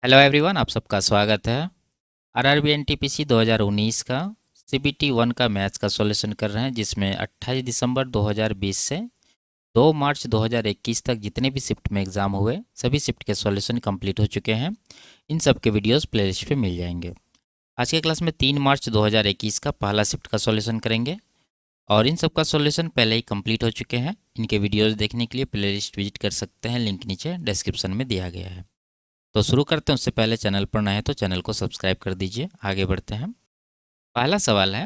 Hello everyone, आप सबका स्वागत है। आरआरबी एनटीपीसी 2019 का सीबीटी 1 का मैथ्स का सॉल्यूशन कर रहे हैं, जिसमें 28 दिसंबर 2020 से 2 मार्च 2021 तक जितने भी शिफ्ट में एग्ज़ाम हुए सभी शिफ्ट के सॉल्यूशन कंप्लीट हो चुके हैं। इन सब के वीडियोस प्लेलिस्ट पे मिल जाएंगे। आज के क्लास में 3 मार्च 2021 का पहला शिफ्ट का सॉल्यूशन करेंगे और इन सब का सॉल्यूशन पहले ही कंप्लीट हो चुके हैं। इनके वीडियोस देखने के लिए प्लेलिस्ट विजिट कर सकते हैं, लिंक नीचे डिस्क्रिप्शन में दिया गया है। तो शुरू करते हैं। उससे पहले चैनल पर नए हैं तो चैनल को सब्सक्राइब कर दीजिए। आगे बढ़ते हैं। पहला सवाल है,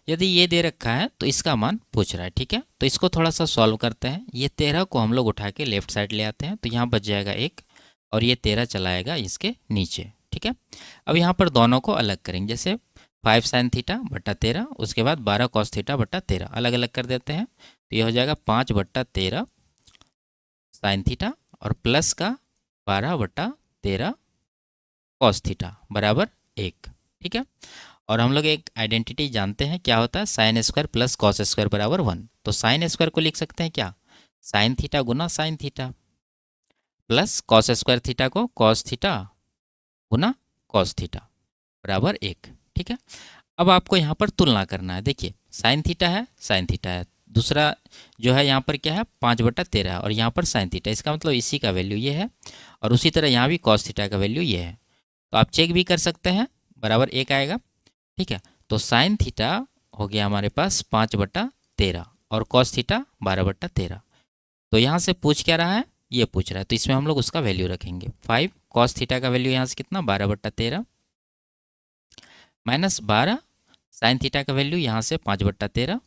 यदि ये दे रखा है तो इसका मान पूछ रहा है। ठीक है, तो इसको थोड़ा सा सॉल्व करते हैं। ये 13 को हम लोग उठा के लेफ्ट साइड ले आते हैं, तो यहाँ बच जाएगा 1 और ये 13 चलाएगा इसके नीचे। ठीक है, अब यहाँ पर दोनों को अलग करेंगे। जैसे 5 साइन थीटा बट्टा 13, उसके बाद 12 कॉस थीटा बट्टा 13 अलग अलग कर देते हैं। तो ये हो जाएगा 5 बट्टा 13 साइन थीटा और प्लस का 12 बट्टा 13 कॉस थीटा बराबर 1। ठीक है, और हम लोग एक आइडेंटिटी जानते हैं, क्या होता है, sign square plus cos square बराबर 1। तो साइन स्क्वायर को लिख सकते हैं क्या, साइन थीटा गुना sine theta, plus cos square theta को कॉस थीटा गुना कॉस थीटा बराबर 1। ठीक है, अब आपको यहाँ पर तुलना करना है। देखिए, साइन थीटा है, साइन थीटा है, दूसरा जो है यहाँ पर क्या है 5 बटा 13 और यहाँ पर साइन थीटा, इसका मतलब इसी का वैल्यू ये है और उसी तरह यहाँ भी कॉस थीटा का वैल्यू ये है। तो आप चेक भी कर सकते हैं, बराबर 1 आएगा। ठीक है, तो साइन थीटा हो गया हमारे पास 5 बटा 13 और कॉस थीटा 12 बटा 13। तो यहाँ से पूछ क्या रहा है, ये पूछ रहा है, तो इसमें हम लोग उसका वैल्यू रखेंगे 5। कॉस थीटा का वैल्यू यहाँ से कितना 12 बटा 13 माइनस 12 साइन थीटा का वैल्यू यहाँ से 5 बट्टा 13।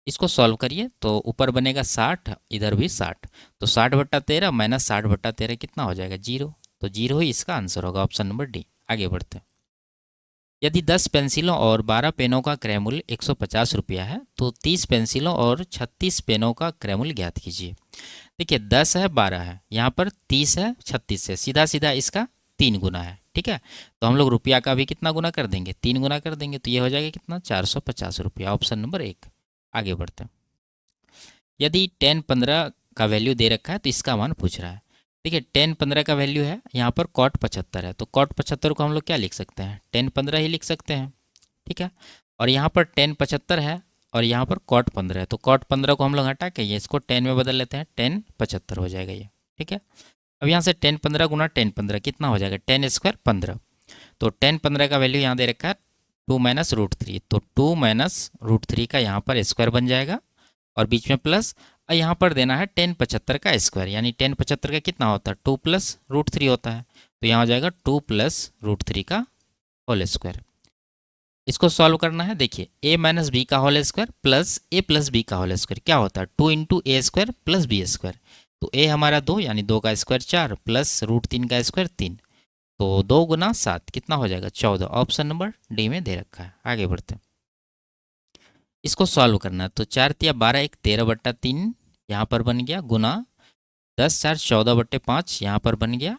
इसको सॉल्व करिए तो ऊपर बनेगा 60, इधर भी 60। तो 60 बट्टा 13 माइनस 60 बट्टा 13 कितना हो जाएगा 0। तो 0 ही इसका आंसर होगा, ऑप्शन नंबर डी। आगे बढ़ते हैं। यदि 10 पेंसिलों और 12 पेनों का क्रय मूल्य 150 रुपया है तो 30 पेंसिलों और 36 पेनों का क्रय मूल्य ज्ञात कीजिए। देखिए, 10 है, 12 है, यहाँ पर 30 है, 36 है, सीधा सीधा इसका 3 गुना है। ठीक है, तो हम लोग रुपया का भी कितना गुना कर देंगे, 3 गुना कर देंगे, तो ये हो जाएगा कितना 450 रुपया, ऑप्शन नंबर 1। आगे बढ़ते हैं। यदि 10 15 का वैल्यू दे रखा है तो इसका मान पूछ रहा है। देखिए, 10 15 का वैल्यू है, यहाँ पर कॉट 75 है, तो कॉट 75 को हम लोग क्या लिख सकते हैं, 10 15 ही लिख सकते हैं। ठीक है, और यहाँ पर 10 75 है और यहाँ पर कॉट 15 है, तो कॉट 15 को हम लोग हटा के ये इसको 10 में बदल लेते हैं, 10 75 हो जाएगा ये। ठीक है, अब यहाँ से 10 15 गुना 10 15 कितना हो जाएगा 10 स्क्वायर 15। तो 10 15 का वैल्यू यहाँ दे रखा है 2 माइनस रूट 3, तो 2 माइनस रूट 3 का यहाँ पर स्क्वायर बन जाएगा और बीच में प्लस, और यहाँ पर देना है 10 75 का स्क्वायर, यानी 10 75 का कितना होता है 2 प्लस रूट 3 होता है, तो यहाँ हो जाएगा 2 प्लस रूट 3 का होल स्क्वायर। इसको सॉल्व करना है। देखिए, ए माइनस बी का होल स्क्वायर प्लस ए प्लस बी का होल स्क्वायर क्या होता है 2 इंटू ए स्क्वायर प्लस बी स्क्वायर। तो ए हमारा 2 यानी 2 का स्क्वायर 4 प्लस रूट 3 का स्क्वायर 3, तो 2 गुना 7 कितना हो जाएगा 14, ऑप्शन नंबर डी में दे रखा है। आगे बढ़ते हैं। इसको सॉल्व करना है, तो 4 तिया 12 1 13 बट्टा 3 यहाँ पर बन गया, गुना 10 4 14 बट्टे 5 यहाँ पर बन गया,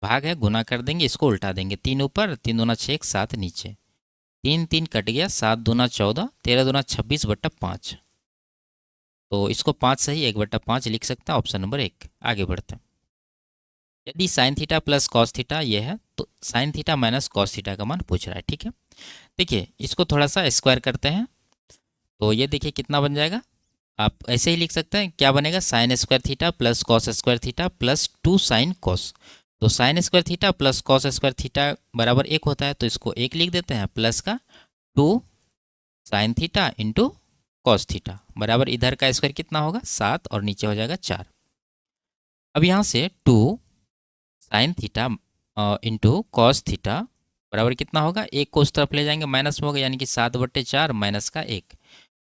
भाग है गुना कर देंगे, इसको उल्टा देंगे, 3 ऊपर 3 दूना 6 7 नीचे, 3 3 कट गया, 7 दूना 14 13 दूना 26 बट्टा 5। तो इसको 5 सही 1 बट्टा 5 लिख सकते हैं, ऑप्शन नंबर 1। आगे बढ़ते हैं। यदि sign theta plus cos theta ये है तो sine theta minus cos theta का मान पूछ रहा है। ठीक है, देखिए इसको थोड़ा सा स्क्वायर करते हैं, तो ये देखिए कितना बन जाएगा, आप ऐसे ही लिख सकते हैं, क्या बनेगा sine square theta plus cos square theta plus 2 sine cos. तो sine square theta plus cos square theta बराबर 1 होता है, तो इसको 1 लिख देते हैं, प्लस का 2 sine theta into cos theta बराबर इधर का स्क्वायर कितना होगा 7 और नीचे हो जाएगा 4। अब यहाँ से 2 sine theta into cos theta बराबर कितना होगा, एक को उस तरफ ले जाएंगे माइनस में होगा, यानी कि 7 बट्टे 4 माइनस का 1,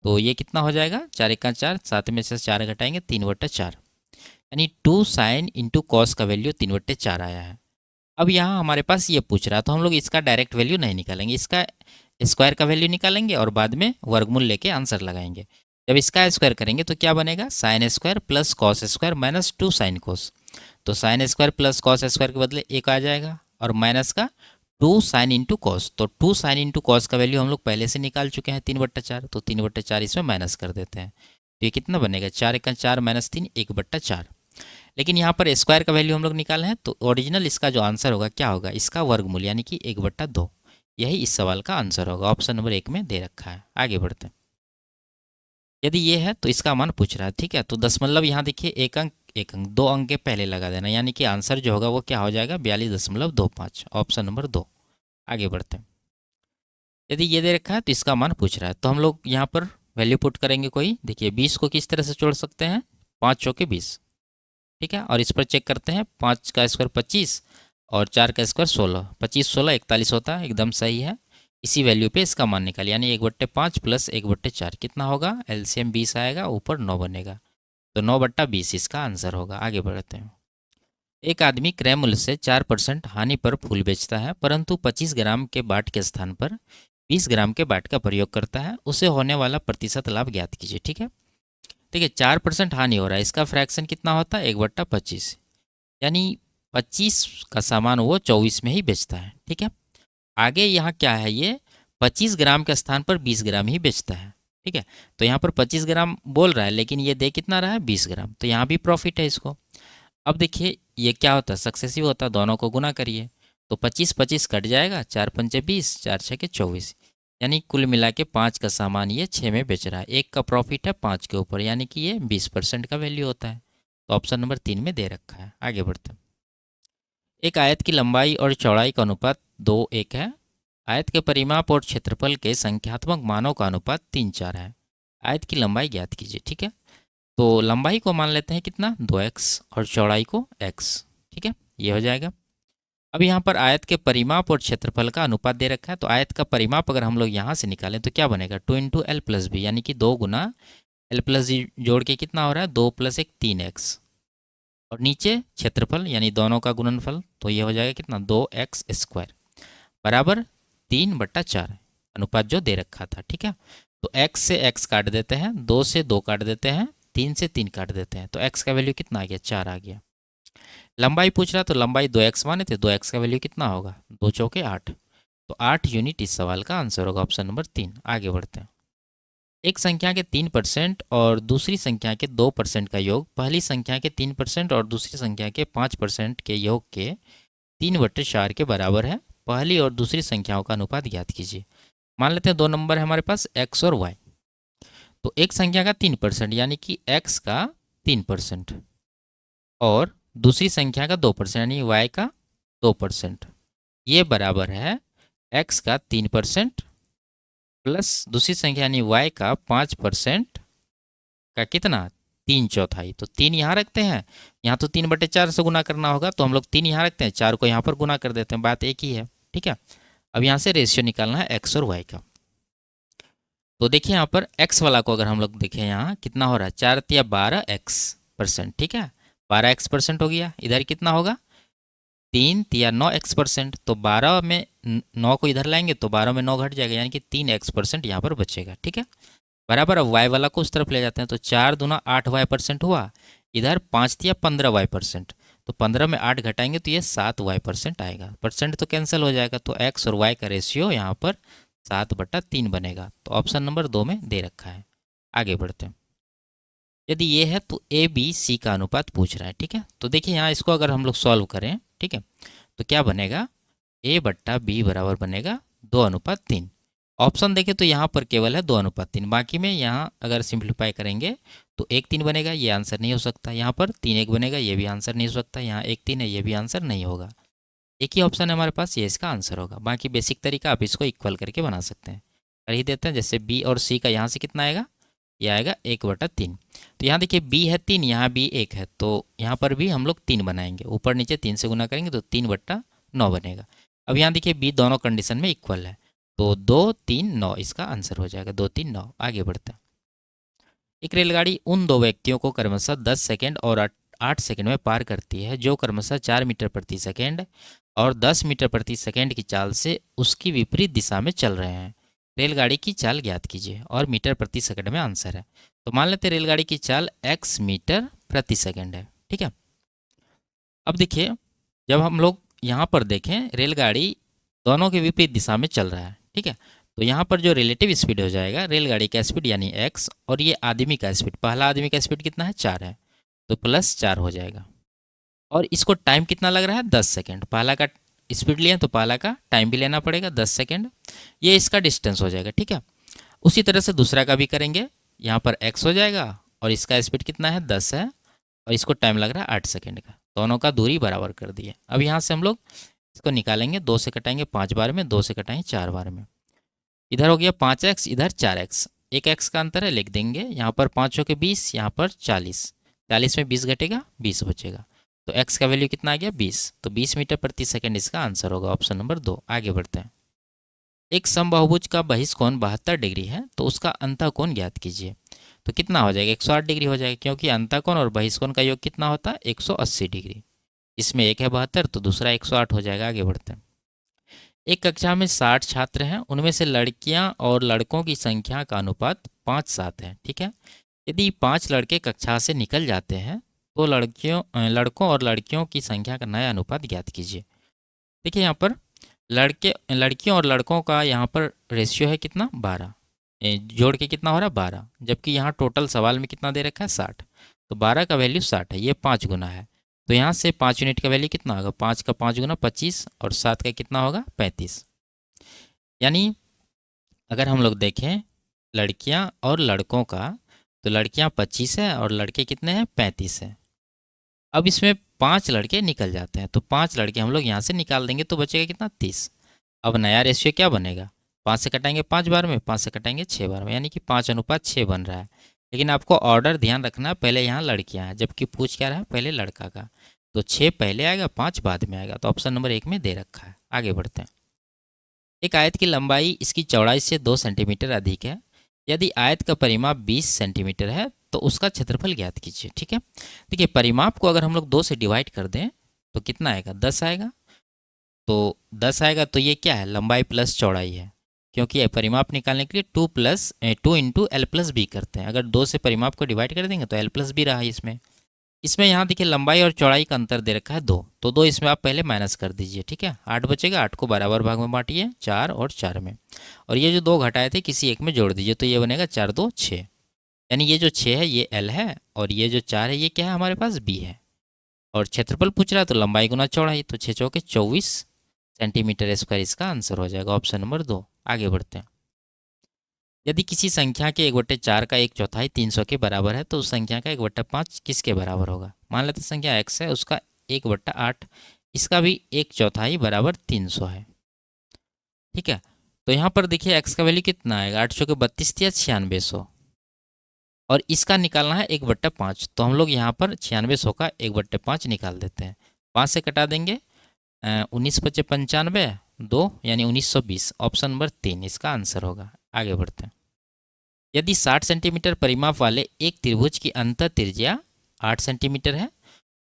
तो ये कितना हो जाएगा 4 1 का 4, 7 में से 4 घटाएंगे 3 बट्टे 4, यानी 2 साइन इंटू कॉस का वैल्यू 3 बट्टे 4 आया है। अब यहाँ हमारे पास ये पूछ रहा है, तो हम लोग इसका डायरेक्ट वैल्यू नहीं निकालेंगे, इसका स्क्वायर का वैल्यू निकालेंगे और बाद में वर्गमूल लेके आंसर लगाएंगे। जब इसका स्क्वायर करेंगे तो क्या बनेगा sine square plus cos square minus 2 sine cos, तो sine square plus cos square के बदले 1 आ जाएगा और माइनस का 2 साइन इंटू कॉस, तो 2 साइन इंटू कॉस का वैल्यू हम लोग पहले से निकाल चुके हैं 3 बट्टा 4, तो 3 बट्टा 4 इसमें माइनस कर देते हैं, तो ये कितना बनेगा 4 1 का 4 माइनस 3 1 बट्टा 4। लेकिन यहाँ पर स्क्वायर का वैल्यू हम लोग निकाले हैं, तो ओरिजिनल इसका जो आंसर होगा क्या होगा, इसका वर्गमूल यानी कि 1/2। यही इस सवाल का आंसर होगा, ऑप्शन नंबर 1 में दे रखा है। आगे बढ़ते हैं। यदि ये है तो इसका मान पूछ रहा है, ठीक है। तो दशमलव यहाँ देखिए, एक अंक 2 अंक के पहले लगा देना, यानी कि आंसर जो होगा वो क्या हो जाएगा, 42.25, ऑप्शन नंबर 2। आगे बढ़ते हैं। यदि ये दे रखा है तो इसका मान पूछ रहा है, तो हम लोग यहाँ पर वैल्यू पुट करेंगे कोई। देखिए 20 को किस तरह से जोड़ सकते हैं, 5 चौके 20, ठीक है। और इस पर चेक करते हैं, 5 का स्क्वायर 25 और 4 का स्क्वायर 16, 25 16 41 होता है, एकदम सही है। इसी वैल्यू पे इसका मान निकालिए, यानी 1/5 प्लस 1/4 कितना होगा, एलसीएम 20 आएगा, ऊपर 9 बनेगा, तो 9/20 इसका आंसर होगा। आगे बढ़ते हैं। एक आदमी क्रय मूल्य से 4% हानि पर फूल बेचता है, परंतु 25 ग्राम के बाट के स्थान पर 20 ग्राम के बाट का प्रयोग करता है। उसे होने वाला प्रतिशत लाभ ज्ञात कीजिए, ठीक है। देखिए 4% हानि हो रहा है, इसका फ्रैक्शन कितना होता है, 1/25, यानी 25 का सामान वो 24 में ही बेचता है, ठीक है। आगे यहाँ क्या है, ये 25 ग्राम के स्थान पर 20 ग्राम ही बेचता है, ठीक है। तो यहाँ पर 25 ग्राम बोल रहा है, लेकिन ये दे कितना रहा है, 20 ग्राम, तो यहाँ भी प्रॉफिट है इसको। अब देखिए ये क्या होता है, सक्सेसिव होता है, दोनों को गुना करिए, तो 25 25 कट जाएगा, 4 पंचे 20, 4 छके 24, यानी कुल मिला के 5 का सामान ये 6 में बेच रहा है। एक का प्रॉफिट है 5 के ऊपर, यानी कि ये 20% का वैल्यू होता है। तो ऑप्शन नंबर 3 में दे रखा है। आगे बढ़ते हैं। एक आयत की लंबाई और चौड़ाई का अनुपात 2:1 है। आयत के परिमाप और क्षेत्रफल के संख्यात्मक मानों का अनुपात 3:4 है। आयत की लंबाई ज्ञात कीजिए, ठीक है। तो लंबाई को मान लेते हैं कितना, 2x, और चौड़ाई को x, ठीक है, ये हो जाएगा। अब यहाँ पर आयत के परिमाप और क्षेत्रफल का अनुपात दे रखा है, तो आयत का परिमाप अगर हम लोग यहाँ से निकालें तो क्या बनेगा, 2 × l+b, यानी कि 2 गुना l+b जोड़ के कितना हो रहा है, 2 + 1 3x, और नीचे क्षेत्रफल यानी दोनों का गुणनफल, तो ये हो जाएगा कितना, 2x² बराबर 3/4, अनुपात जो दे रखा था, ठीक है। तो x से x काट देते हैं, 2 से 2 काट देते हैं, 3 से 3 काट देते हैं, तो x का वैल्यू कितना आ गया, 4 आ गया। लंबाई पूछ रहा, तो लंबाई 2x माने थे, 2x का वैल्यू कितना होगा, 2 चौके 8, तो 8 यूनिट इस सवाल का आंसर होगा, ऑप्शन नंबर 3। आगे बढ़ते हैं। एक संख्या के 3% और दूसरी संख्या के 2% का योग पहली संख्या के 3% और दूसरी संख्या के 5% के योग के 3/4 के बराबर है। पहली और दूसरी संख्याओं का अनुपात ज्ञात कीजिए। मान लेते हैं 2 नंबर है हमारे पास, x और y। तो एक संख्या का 3% यानी कि x का 3% और दूसरी संख्या का 2% यानी y का 2%, ये बराबर है x का 3% प्लस दूसरी संख्या यानी y का 5% का कितना, 3/4। तो 3 यहाँ रखते हैं, यहाँ तो 3/4 से गुना करना होगा, तो हम लोग 3 यहाँ रखते हैं, 4 को यहाँ पर गुना कर देते हैं, बात एक ही है, ठीक है। अब यहाँ से रेशियो निकालना है x और y का। तो देखिए यहाँ पर x वाला को अगर हम लोग देखें, यहाँ कितना हो रहा है, 4 × 12x%, ठीक है, 12x% हो गया। इधर कितना होगा, 3 × 9x%, तो 12 में 9 को इधर लाएंगे तो 12 में 9 घट जाएगा, यानी कि 3x% यहाँ पर बचेगा, ठीक है, बराबर। अब y वाला को उस तरफ ले जाते हैं, तो 4 दूना 8y% हुआ, इधर 5 × 15y%, तो 15 में 8 घटाएंगे तो ये 7y% आएगा, परसेंट तो कैंसिल हो जाएगा, तो x और y का रेशियो यहाँ पर 7/3 बनेगा, तो ऑप्शन नंबर 2 में दे रखा है। आगे बढ़ते हैं। यदि ये है तो ए बी सी का अनुपात पूछ रहा है, ठीक है। तो देखिए यहाँ इसको अगर हम लोग सॉल्व करें, ठीक है, तो क्या बनेगा, a/b बराबर बनेगा 2:3। ऑप्शन देखें तो यहाँ पर केवल है 2:3, बाकी में यहाँ अगर सिंप्लीफाई करेंगे तो 1:3 बनेगा, ये आंसर नहीं हो सकता। यहाँ पर 3:1 बनेगा, ये भी आंसर नहीं हो सकता। यहाँ 1:3 है, ये भी आंसर नहीं होगा। एक ही ऑप्शन है हमारे पास, ये इसका आंसर होगा। बाकी बेसिक तरीका आप इसको इक्वल करके बना सकते हैं, कर ही देते हैं। जैसे बी और सी का यहाँ से कितना आएगा, ये आएगा 1/3। तो यहाँ देखिए बी है 3, यहाँ बी 1 है, तो यहाँ पर भी हम लोग 3 बनाएंगे, ऊपर नीचे 3 से गुना करेंगे तो 3/9 बनेगा। अब यहाँ देखिए बी दोनों कंडीशन में इक्वल है, तो 2 3 9 इसका आंसर हो जाएगा, 2 3 9। आगे बढ़ते हैं। एक रेलगाड़ी उन 2 व्यक्तियों को क्रमशः 10 सेकेंड और 8 सेकेंड में पार करती है, जो क्रमशः 4 मीटर प्रति सेकेंड और 10 मीटर प्रति सेकेंड की चाल से उसकी विपरीत दिशा में चल रहे हैं। रेलगाड़ी की चाल ज्ञात कीजिए, और मीटर प्रति सेकंड में आंसर है। तो मान लेते हैं रेलगाड़ी की चाल x मीटर प्रति सेकंड है, ठीक है। अब देखिए जब हम लोग यहाँ पर देखें, रेलगाड़ी दोनों के विपरीत दिशा में चल रहा है, ठीक है। तो यहाँ पर जो रिलेटिव स्पीड हो जाएगा, रेलगाड़ी का स्पीड यानी x, और ये आदमी का स्पीड, पहला आदमी का स्पीड कितना है, 4 है, तो +4 हो जाएगा। और इसको टाइम कितना लग रहा है 10 सेकेंड। पहला का स्पीड लिया तो पहला का टाइम भी लेना पड़ेगा 10 सेकेंड। ये इसका डिस्टेंस हो जाएगा, ठीक है। उसी तरह से दूसरा का भी करेंगे। यहाँ पर x हो जाएगा और इसका स्पीड कितना है 10 है और इसको टाइम लग रहा है 8 सेकेंड का। दोनों का दूरी बराबर कर दिए। अब यहाँ से हम लोग इसको निकालेंगे। 2 से कटाएंगे 5 बार में, 2 से कटाएंगे 4 बार में। इधर हो गया 5x, इधर 4x। एक x का अंतर है, लिख देंगे। यहाँ पर 5 के 20, यहाँ पर 40। 40 में 20 घटेगा, 20 बचेगा। तो x का वैल्यू कितना आ गया 20। तो 20 मीटर प्रति सेकंड इसका आंसर होगा, ऑप्शन नंबर 2। आगे बढ़ते हैं। एक समबाहुभुज का बहिष्कोण 72 डिग्री है तो उसका अंतःकोण ज्ञात कीजिए। तो कितना हो जाएगा 108 डिग्री हो जाएगा, क्योंकि अंतःकोण और बहिष्कोण का योग कितना होता है 180 डिग्री। इसमें एक है 72 तो दूसरा 108 हो जाएगा। आगे बढ़ते हैं। एक कक्षा में 60 छात्र हैं, उनमें से लड़कियां और लड़कों की संख्या का अनुपात 5-7 है, ठीक है। यदि 5 लड़के कक्षा से निकल जाते हैं तो लड़कों और लड़कियों की संख्या का नया अनुपात ज्ञात कीजिए। देखिए यहाँ पर लड़कियों और लड़कों का यहाँ पर रेशियो है कितना 12, जोड़ के कितना हो रहा है 12, जबकि यहाँ टोटल सवाल में कितना दे रखा है 60। तो 12 का वैल्यू 60 है, ये 5 गुना है। तो यहाँ से 5 यूनिट का वैल्यू कितना होगा 5 का 5 गुना 25 और 7 का कितना होगा 35। यानी अगर हम लोग देखें लड़कियां और लड़कों का, तो लड़कियां 25 है और लड़के कितने हैं 35 हैं। अब इसमें 5 लड़के निकल जाते हैं तो 5 लड़के हम लोग यहाँ से निकाल देंगे तो बचेगा कितना 30। अब नया रेशियो क्या बनेगा 5 से कटाएंगे 5 बार में, 5 से कटाएंगे 6 बार में, यानी कि 5:6 बन रहा है। लेकिन आपको ऑर्डर ध्यान रखना, पहले यहाँ लड़कियाँ हैं जबकि पूछ क्या रहा है पहले लड़का का। तो 6 पहले आएगा 5 बाद में आएगा। तो ऑप्शन नंबर 1 में दे रखा है। आगे बढ़ते हैं। एक आयत की लंबाई इसकी चौड़ाई से 2 सेंटीमीटर अधिक है। यदि आयत का परिमाप 20 सेंटीमीटर है तो उसका क्षेत्रफल ज्ञात कीजिए, ठीक है। देखिए परिमाप को अगर हम लोग 2 से डिवाइड कर दें तो कितना आएगा 10 आएगा। तो 10 आएगा तो ये क्या है लंबाई प्लस चौड़ाई है, क्योंकि ये परिमाप निकालने के लिए 2 इंटू एल प्लस बी करते हैं। अगर 2 से परिमाप को डिवाइड कर देंगे तो एल प्लस बी रहा है इसमें। इसमें यहाँ देखिए लंबाई और चौड़ाई का अंतर दे रखा है 2, तो 2 इसमें आप पहले माइनस कर दीजिए, ठीक है। 8 बचेगा, 8 को बराबर भाग में बांटिए 4 और 4 में, और ये जो 2 घटाए थे किसी एक में जोड़ दीजिए तो ये बनेगा 4×2 6। यानी ये जो 6 है ये एल है और ये जो 4 है ये क्या है हमारे पास बी है। और क्षेत्रफल पूछ रहा है तो लंबाई गुना चौड़ाई, तो 6 चौके 24 सेंटीमीटर स्क्वायर इसका आंसर हो जाएगा, ऑप्शन नंबर 2। आगे बढ़ते हैं। यदि किसी संख्या के 1/4 का 1/4 300 के बराबर है तो उस संख्या का 1/5 किसके बराबर होगा। मान लेते संख्या x है उसका 1/8, इसका भी 1/4 बराबर 300 है, ठीक है। तो यहाँ पर देखिए x का वैल्यू कितना आएगा 8 चौके 32 या 9600, और इसका निकालना है 1/5। तो हम लोग यहाँ पर 9600 का 1/5 निकाल देते हैं। 5 से कटा देंगे 19 × 5 = 95, 2 यानी 1920, ऑप्शन नंबर 3 इसका आंसर होगा। आगे बढ़ते हैं। यदि 60 सेंटीमीटर परिमाप वाले एक त्रिभुज की अंतः त्रिज्या 8 सेंटीमीटर है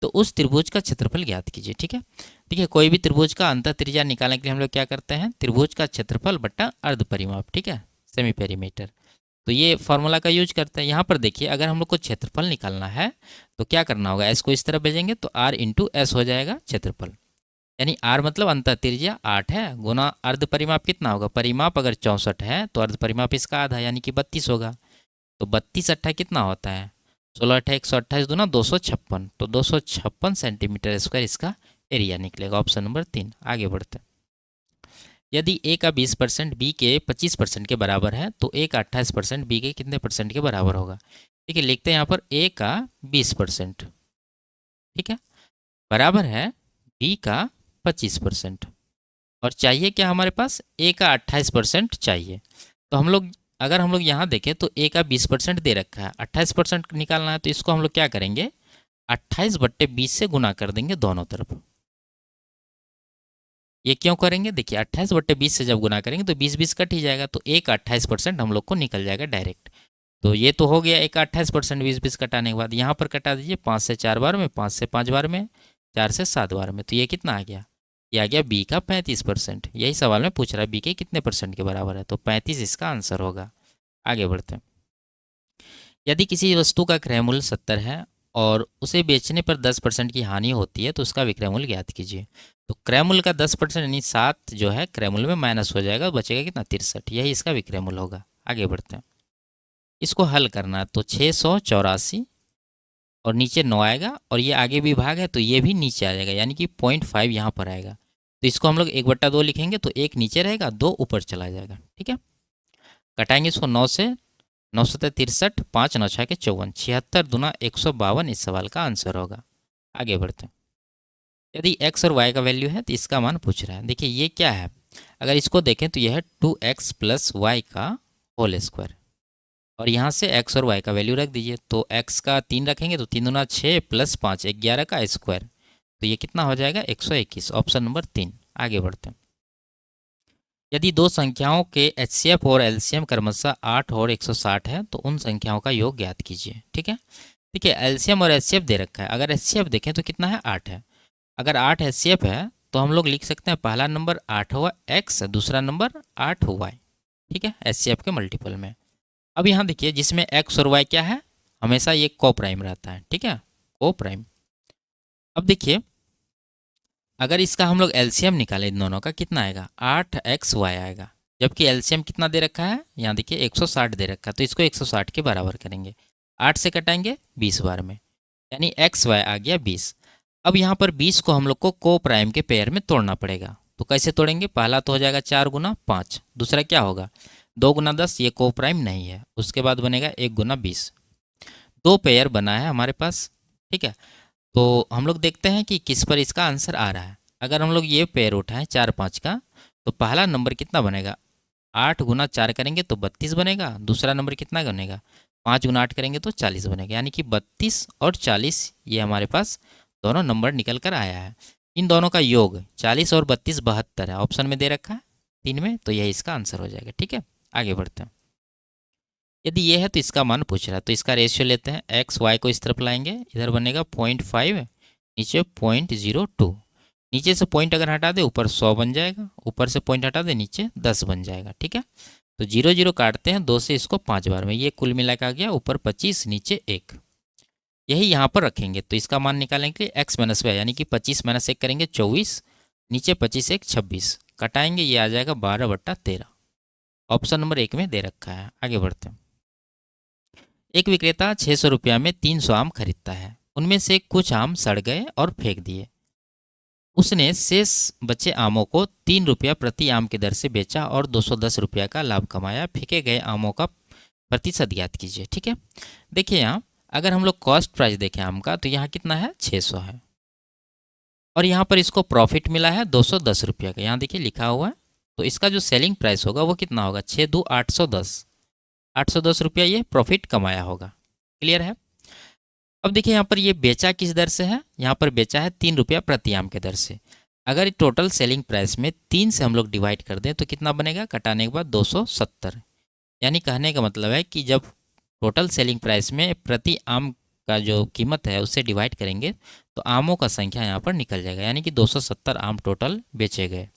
तो उस त्रिभुज का क्षेत्रफल ज्ञात कीजिए, ठीक है। देखिए कोई भी त्रिभुज का अंतः त्रिज्या निकालने के लिए हम लोग क्या करते हैं त्रिभुज का क्षेत्रफल बट्टा अर्ध परिमाप, ठीक है, सेमी पेरीमीटर। तो ये फॉर्मूला का यूज करते हैं। यहाँ पर देखिए अगर हम लोग को क्षेत्रफल निकालना है तो क्या करना होगा एस को इस तरफ भेजेंगे तो आर इंटू एस हो जाएगा क्षेत्रफल। यानी आर मतलब अंतः त्रिज्या 8 है गुना अर्ध परिमाप कितना होगा, परिमाप अगर 64 है तो अर्ध परिमाप इसका आधा यानी कि 32 होगा। तो 32 कितना होता है 16 128 दूना 256, तो 256 सेंटीमीटर स्क्वायर इसका एरिया निकलेगा, ऑप्शन नंबर 3। आगे बढ़ते हैं। यदि ए का 20% बी के 25% के बराबर है तो ए का 28% बी के कितने परसेंट के बराबर होगा। ठीक है, लिखते हैं यहाँ पर ए का 20%, ठीक है, बराबर है बी का 25%, और चाहिए क्या हमारे पास ए का 28% चाहिए। तो हम लोग अगर हम लोग यहाँ देखें तो ए का 20% दे रखा है, 28% निकालना है तो इसको हम लोग क्या करेंगे 28/20 से गुना कर देंगे दोनों तरफ। ये क्यों करेंगे देखिए 28/20 से जब गुना करेंगे तो 20-20 कट ही जाएगा, तो ए का 28% हम लोग को निकल जाएगा डायरेक्ट। तो ये तो हो गया ए का 28%, 20-20 कटाने के बाद यहाँ पर कटा दीजिए 5 से 4 बार में, 5 से 5 बार में, 4 से 7 बार में, तो ये कितना आ गया, ये आ गया बी का 35%। यही सवाल में पूछ रहा है बी के कितने परसेंट के बराबर है, तो 35 इसका आंसर होगा। आगे बढ़ते हैं। यदि किसी वस्तु का क्रय मूल्य 70 है और उसे बेचने पर 10% की हानि होती है तो उसका विक्रय मूल्य ज्ञात कीजिए। तो क्रय मूल्य का 10% यानी 7 जो है क्रय मूल्य में माइनस हो जाएगा, बचेगा कितना 63, यही इसका विक्रय मूल्य होगा। आगे बढ़ते हैं। इसको हल करना है तो 684 और नीचे 9 आएगा, और ये आगे भी भाग है तो ये भी नीचे आ जाएगा, यानी कि 0.5 यहाँ पर आएगा। तो इसको हम लोग 1/2 लिखेंगे, तो 1 नीचे रहेगा, 2 ऊपर चला जाएगा। ठीक है, कटाएंगे इसको 9 से, 9 सत्तर 63, 5 9 6 के 54, 76 दूना 152 इस सवाल का आंसर होगा। आगे बढ़ते हैं। यदि x और y का वैल्यू है तो इसका मान पूछ रहा है। देखिए ये क्या है, अगर इसको देखें तो यह है 2x + y का होल स्क्वायर, और यहाँ से x और y का वैल्यू रख दीजिए। तो x का 3 रखेंगे तो 3 दूना 6 + 5 11 का स्क्वायर, तो ये कितना हो जाएगा 121, ऑप्शन नंबर 3। आगे बढ़ते हैं। यदि दो संख्याओं के HCF और LCM क्रमशः 8 और 160 है तो उन संख्याओं का योग ज्ञात कीजिए। ठीक है, देखिए LCM और HCF दे रखा है। अगर HCF देखें तो कितना है 8 है। अगर 8 HCF है तो हम लोग लिख सकते हैं पहला नंबर 8 हुआ x, दूसरा नंबर 8 हुआ y। ठीक है, HCF के मल्टीपल में। अब यहाँ देखिए जिसमें x और y क्या है, हमेशा ये को प्राइम रहता है। ठीक है, को प्राइम। अब देखिए अगर इसका हम लोग एलसीएम निकालें इन दोनों का, कितना आएगा 8xy आएगा, जबकि एलसीएम कितना दे रखा है, यहाँ देखिए 160 दे रखा है, तो इसको 160 के बराबर करेंगे। 8 से कटाएंगे 20 बार में, यानी xy आ गया 20। अब यहाँ पर 20 को हम लोग को को प्राइम के पेयर में तोड़ना पड़ेगा। तो कैसे तोड़ेंगे, पहला तो हो जाएगा 4 गुना 5, दूसरा क्या होगा 2 गुना 10, ये को प्राइम नहीं है। उसके बाद बनेगा 1 गुना 20। दो पेयर बना है हमारे पास। ठीक है, तो हम लोग देखते हैं कि किस पर इसका आंसर आ रहा है। अगर हम लोग ये पेयर उठाएं 4 5 का, तो पहला नंबर कितना बनेगा 8 गुना 4 करेंगे तो 32 बनेगा। दूसरा नंबर कितना बनेगा 5 गुना 8 करेंगे तो 40 बनेगा, यानी कि 32 और 40 ये हमारे पास दोनों नंबर निकल कर आया है। इन दोनों का योग 40 और 32 72 है, ऑप्शन में दे रखा है 3 में, तो यही इसका आंसर हो जाएगा। ठीक है, आगे बढ़ते हैं। यदि ये है तो इसका मान पूछ रहा है, तो इसका रेशियो लेते हैं। एक्स वाई को इस तरफ लाएंगे, इधर बनेगा 0.5, नीचे 0.02। नीचे से पॉइंट अगर हटा दे ऊपर 100 बन जाएगा, ऊपर से पॉइंट हटा दे नीचे 10 बन जाएगा। ठीक है, तो 0 0 काटते हैं 2 से इसको 5 बार में, ये कुल मिला के आ गया ऊपर 25 नीचे 1। यही यहाँ पर रखेंगे तो इसका मान निकालने के लिए एक्स माइनस वाई, यानी कि 25 - 1 करेंगे 24, नीचे 25 1 26, कटाएंगे ये आ जाएगा 12/13। ऑप्शन नंबर 1 में दे रखा है। आगे बढ़ते हैं। एक विक्रेता 600 रुपया में 300 आम खरीदता है, उनमें से कुछ आम सड़ गए और फेंक दिए। उसने शेष बचे आमों को 3 रुपया प्रति आम की दर से बेचा और 210 रुपया का लाभ कमाया। फेंके गए आमों का प्रतिशत ज्ञात कीजिए। ठीक है, देखिए यहाँ अगर हम लोग कॉस्ट प्राइस देखें आम का, तो यहाँ कितना है 600 है, और यहाँ पर इसको प्रॉफिट मिला है 210 रुपया का, यहाँ देखिए लिखा हुआ है। तो इसका जो सेलिंग प्राइस होगा वो कितना होगा 6 2 810, 810 रुपया ये प्रॉफिट कमाया होगा। क्लियर है। अब देखिए यहाँ पर ये बेचा किस दर से है, यहाँ पर बेचा है 3 रुपया प्रति आम के दर से। अगर टोटल सेलिंग प्राइस में 3 से हम लोग डिवाइड कर दें तो कितना बनेगा, कटाने के बाद 270। यानी कहने का मतलब है कि जब टोटल सेलिंग प्राइस में प्रति आम का जो कीमत है उससे डिवाइड करेंगे तो आमों का संख्या यहाँ पर निकल जाएगा, यानी कि 270 आम टोटल बेचे गए।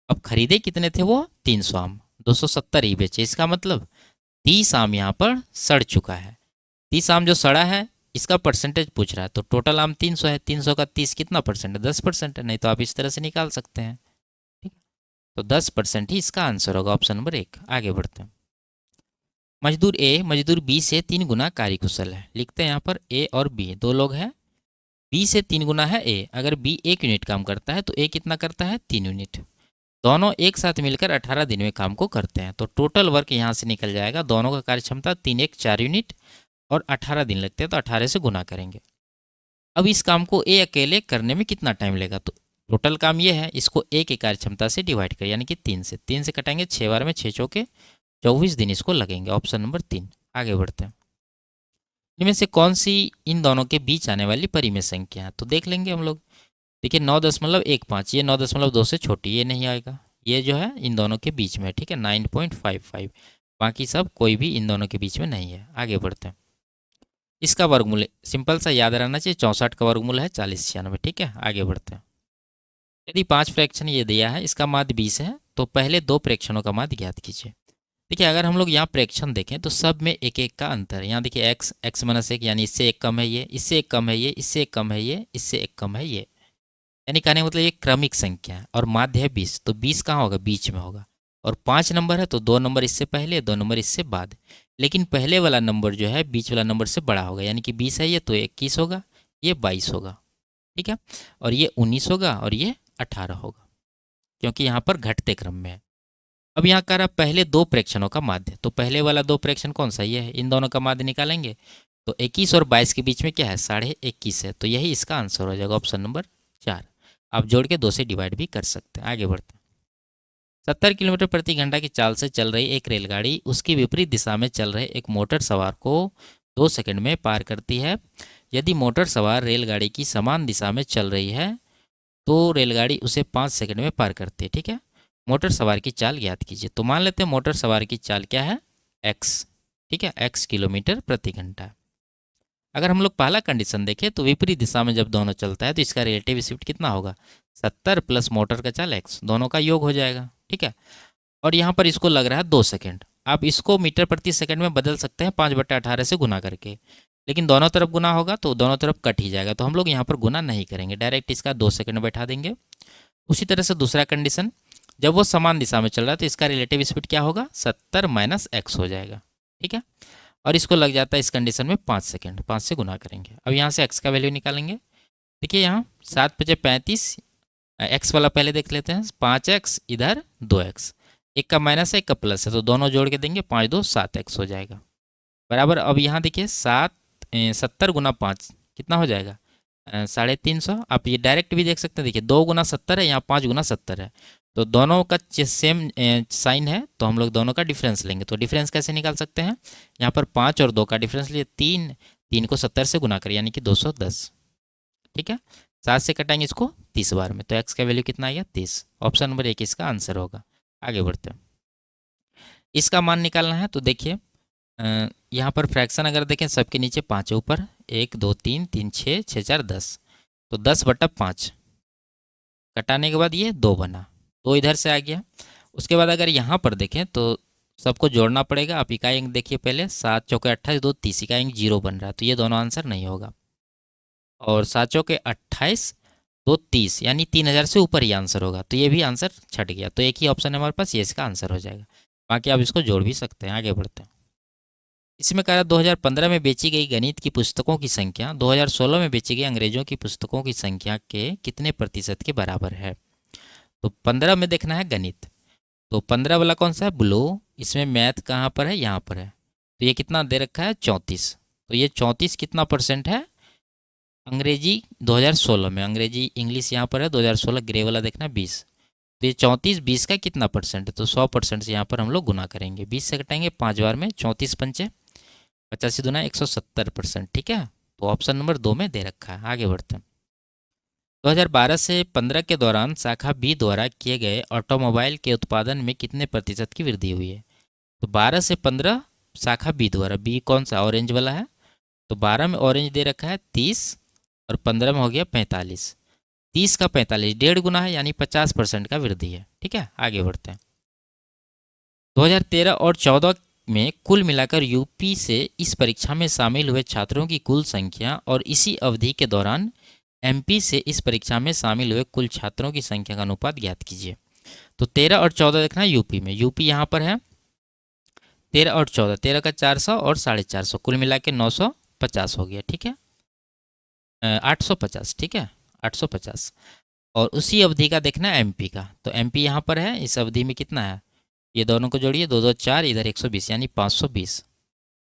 अब खरीदे कितने थे वो 300 आम, 270 ही बेचे, इसका मतलब 30 आम यहाँ पर सड़ चुका है। 30 आम जो सड़ा है इसका परसेंटेज पूछ रहा है, तो टोटल आम 300 है, 300 का 30 कितना परसेंट है 10% है, नहीं तो आप इस तरह से निकाल सकते हैं। ठीक, तो 10% ही इसका आंसर होगा, ऑप्शन नंबर 1। आगे बढ़ते हैं। मजदूर ए मजदूर बी से 3 गुना कार्यकुशल है। लिखते हैं यहाँ पर ए और बी दो लोग हैं, बी से 3 गुना है ए। अगर बी 1 यूनिट काम करता है तो ए कितना करता है 3 यूनिट। दोनों एक साथ मिलकर 18 दिन में काम को करते हैं, तो टोटल वर्क यहाँ से निकल जाएगा। दोनों का कार्य क्षमता 3 1 4 यूनिट और 18 दिन लगते हैं, तो 18 से गुना करेंगे। अब इस काम को ए अकेले करने में कितना टाइम लेगा, तो टोटल काम ये है, इसको ए की कार्य क्षमता से डिवाइड करें, यानी कि 3 से कटाएंगे 6 बार में 6 चौके 24 दिन इसको लगेंगे, ऑप्शन नंबर 3। आगे बढ़ते हैं। इनमें से कौन सी इन दोनों के बीच आने वाली परिमेय संख्या है, तो देख लेंगे हम लोग। देखिए 9.15, ये 9.2 से छोटी, ये नहीं आएगा, ये जो है इन दोनों के बीच में। ठीक है, 9.55, बाकी सब कोई भी इन दोनों के बीच में नहीं है। आगे बढ़ते हैं। इसका वर्गमूल सिंपल सा याद रहना चाहिए, 64 का वर्गमूल है 4096। ठीक है, आगे बढ़ते हैं। यदि 5 फ्रैक्शन ये दिया है, इसका माध्य 20 है, तो पहले 2 फ्रैक्शनों का माध्य ज्ञात कीजिए। देखिए अगर हम लोग यहाँ फ्रैक्शन देखें तो सब में एक एक का अंतर है। यहाँ देखिए x -1, यानी इससे एक कम है ये, इससे एक कम है ये, इससे एक कम है ये, इससे एक कम है ये, यानी कहने का मतलब ये क्रमिक संख्या है। और माध्य है 20, तो 20 कहाँ होगा बीच में होगा। और 5 नंबर है तो 2 नंबर इससे पहले 2 नंबर इससे बाद, लेकिन पहले वाला नंबर जो है बीच वाला नंबर से बड़ा होगा, यानी कि 20 है ये तो 21 होगा, ये 22 होगा, ठीक है, और ये 19 होगा और ये 18 होगा, क्योंकि यहाँ पर घटते क्रम में है। अब यहाँ कह रहा पहले दो प्रेक्षणों का माध्य, तो पहले वाला दो प्रेक्षण कौन सा, ये है, इन दोनों का माध्य निकालेंगे तो 21 और 22 के बीच में क्या है, 21.5 है, तो यही इसका आंसर हो जाएगा ऑप्शन नंबर 4। आप जोड़ के 2 से डिवाइड भी कर सकते हैं। आगे बढ़ते हैं। 70 किलोमीटर प्रति घंटा की चाल से चल रही एक रेलगाड़ी उसकी विपरीत दिशा में चल रहे एक मोटर सवार को 2 सेकंड में पार करती है। यदि मोटर सवार रेलगाड़ी की समान दिशा में चल रही है तो रेलगाड़ी उसे 5 सेकंड में पार करती है, ठीक है। मोटर सवार की चाल ज्ञात कीजिए। तो मान लेते हैं मोटर सवार की चाल क्या है, x, ठीक है, x किलोमीटर प्रति घंटा। अगर हम लोग पहला कंडीशन देखें तो विपरीत दिशा में जब दोनों चलता है तो इसका रिलेटिव स्पीड कितना होगा, 70 प्लस मोटर का चाल x, दोनों का योग हो जाएगा, ठीक है। और यहाँ पर इसको लग रहा है 2 सेकंड। आप इसको मीटर प्रति सेकंड में बदल सकते हैं 5/18 से गुना करके, लेकिन दोनों तरफ गुना होगा तो दोनों तरफ कट ही जाएगा, तो हम लोग यहाँ पर गुना नहीं करेंगे, डायरेक्ट इसका 2 सेकंड बैठा देंगे। उसी तरह से दूसरा कंडीशन, जब वो समान दिशा में चल रहा है तो इसका रिलेटिव स्पीड क्या होगा, 70 माइनस x हो जाएगा, ठीक है। और इसको लग जाता है इस कंडीशन में 5 सेकंड, 5 से गुना करेंगे। अब यहाँ से x का वैल्यू निकालेंगे। देखिए यहाँ 7×5 = 35, x वाला पहले देख लेते हैं, 5x इधर 2x, एक का माइनस है एक का प्लस है, तो दोनों जोड़ के देंगे 5 2 7x हो जाएगा बराबर। अब यहाँ देखिए 70 गुना 5 कितना हो जाएगा, 350। आप ये डायरेक्ट भी देख सकते हैं, देखिए 2 गुना 70 है, यहाँ 5 गुना 70 है, तो दोनों का सेम साइन है, तो हम लोग दोनों का डिफरेंस लेंगे। तो डिफरेंस कैसे निकाल सकते हैं, यहाँ पर 5 और 2 का डिफरेंस लिए 3, 3 को 70 से गुना करें यानी कि 210, ठीक है। 7 से कटाएंगे इसको 30 बार में, तो x का वैल्यू कितना आ गया, 30। ऑप्शन नंबर 1 इसका आंसर होगा। आगे बढ़ते हैं। इसका मान निकालना है, तो देखिए यहाँ पर फ्रैक्शन अगर देखें सबके नीचे 5 है, ऊपर 1 2 3 3 6 6 4 10, तो 10/5 कटाने के बाद ये 2 बना, तो इधर से आ गया। उसके बाद अगर यहाँ पर देखें तो सबको जोड़ना पड़ेगा। आप इकाई अंक देखिए पहले, 7 चौके 28 2 30, इकाई अंक 0 बन रहा है, तो ये दोनों आंसर नहीं होगा। और 7 चौके 28 2 30 यानी 3000 से ऊपर ही आंसर होगा, तो ये भी आंसर छट गया। तो एक ही ऑप्शन है हमारे पास, ये इसका आंसर हो जाएगा। बाकी आप इसको जोड़ भी सकते हैं। आगे बढ़ते हैं। इसमें कहा 2015 में बेची गई गणित की पुस्तकों की संख्या 2016 में बेची गई अंग्रेजों की पुस्तकों की संख्या के कितने प्रतिशत के बराबर है। तो 15 में देखना है गणित, तो 15 वाला कौन सा है, ब्लू। इसमें मैथ कहाँ पर है, यहाँ पर है, तो ये कितना दे रखा है, 34। तो ये 34 कितना परसेंट है, अंग्रेजी 2016 में, अंग्रेजी इंग्लिश यहाँ पर है 2016, ग्रे वाला देखना 20, तो ये 34 20 का कितना परसेंट है, तो 100% से यहाँ पर हम लोग गुना करेंगे, 20 से कटाएंगे 5 बार में, 34 पंचे 85 दुना 170%, ठीक है। तो ऑप्शन नंबर 2 में दे रखा है। आगे बढ़ते हैं। 2012 से 15 के दौरान शाखा बी द्वारा किए गए ऑटोमोबाइल के उत्पादन में कितने प्रतिशत की वृद्धि हुई है। तो 12 से 15 शाखा बी द्वारा, बी कौन सा, ऑरेंज वाला है, तो 12 में ऑरेंज दे रखा है 30 और 15 में हो गया 45, 30 का 45 1.5 गुना है, यानी 50% का वृद्धि है, ठीक है। आगे बढ़ते हैं। 2013 और 14 में कुल मिलाकर यूपी से इस परीक्षा में शामिल हुए छात्रों की कुल संख्या और इसी अवधि के दौरान एमपी से इस परीक्षा में शामिल हुए कुल छात्रों की संख्या का अनुपात ज्ञात कीजिए। तो 13 और 14 देखना है यूपी में, यूपी यहाँ पर है 13 और 14, 13 का 400 और 450, कुल मिला के 950 हो गया, ठीक है, 850, ठीक है, 850। और उसी अवधि का देखना है एमपी का, तो एमपी यहाँ पर है, इस अवधि में कितना है, ये दोनों को जोड़िए 2 2 4, इधर 120 यानी 520,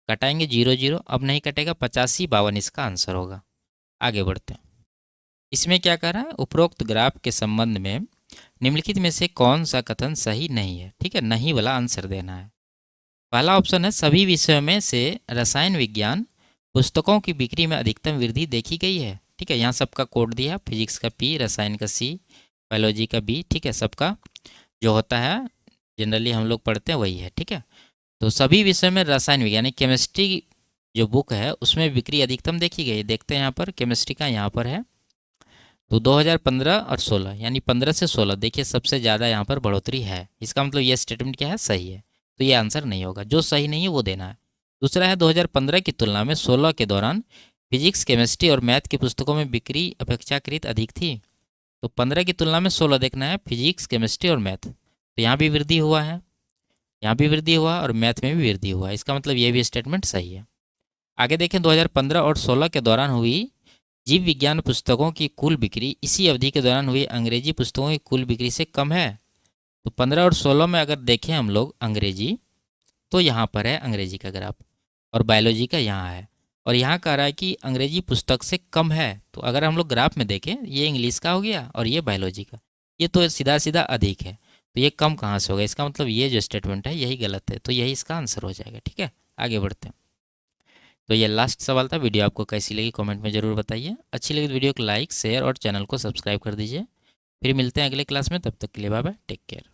कटाएंगे 0 0, अब नहीं कटेगा, 85 52 इसका आंसर होगा। आगे बढ़ते हैं। इसमें क्या कह रहा है, उपरोक्त ग्राफ के संबंध में निम्नलिखित में से कौन सा कथन सही नहीं है, ठीक है, नहीं वाला आंसर देना है। पहला ऑप्शन है सभी विषयों में से रसायन विज्ञान पुस्तकों की बिक्री में अधिकतम वृद्धि देखी गई है, ठीक है, यहाँ सबका कोड दिया, फिजिक्स का पी, रसायन का सी, बायोलॉजी का बी, ठीक है, सबका जो होता है जनरली हम लोग पढ़ते हैं वही है, ठीक है। तो सभी विषय में रसायन विज्ञान यानी केमिस्ट्री जो बुक है उसमें बिक्री अधिकतम देखी गई, देखते हैं यहाँ पर केमिस्ट्री का यहाँ पर है, तो 2015 और 16 यानी 15 से 16 देखिए सबसे ज़्यादा यहाँ पर बढ़ोतरी है, इसका मतलब ये स्टेटमेंट क्या है, सही है, तो ये आंसर नहीं होगा, जो सही नहीं है वो देना है। दूसरा है 2015 की तुलना में 16 के दौरान फिजिक्स केमिस्ट्री और मैथ की पुस्तकों में बिक्री अपेक्षाकृत अधिक थी, तो 15 की तुलना में 16 देखना है फिजिक्स केमिस्ट्री और मैथ, तो यहाँ भी वृद्धि हुआ है। यहाँ भी वृद्धि हुआ और मैथ में भी वृद्धि हुआ, इसका मतलब ये भी स्टेटमेंट सही है। आगे देखें, 2015 और 16 के दौरान हुई जीव विज्ञान पुस्तकों की कुल बिक्री इसी अवधि के दौरान हुई अंग्रेजी पुस्तकों की कुल बिक्री से कम है। तो 15 और 16 में अगर देखें हम लोग अंग्रेजी, तो यहाँ पर है अंग्रेजी का ग्राफ और बायोलॉजी का यहाँ है, और यहाँ कह रहा है कि अंग्रेजी पुस्तक से कम है। तो अगर हम लोग ग्राफ में देखें, ये इंग्लिश का हो गया और ये बायोलॉजी का, ये तो सीधा सीधा अधिक है, तो ये कम कहाँ से होगा? इसका मतलब ये जो स्टेटमेंट है यही गलत है, तो यही इसका आंसर हो जाएगा। ठीक है, आगे बढ़ते हैं। तो ये लास्ट सवाल था। वीडियो आपको कैसी लगी कमेंट में ज़रूर बताइए। अच्छी लगी तो वीडियो को लाइक शेयर और चैनल को सब्सक्राइब कर दीजिए। फिर मिलते हैं अगले क्लास में, तब तक के लिए बाय बाय, टेक केयर।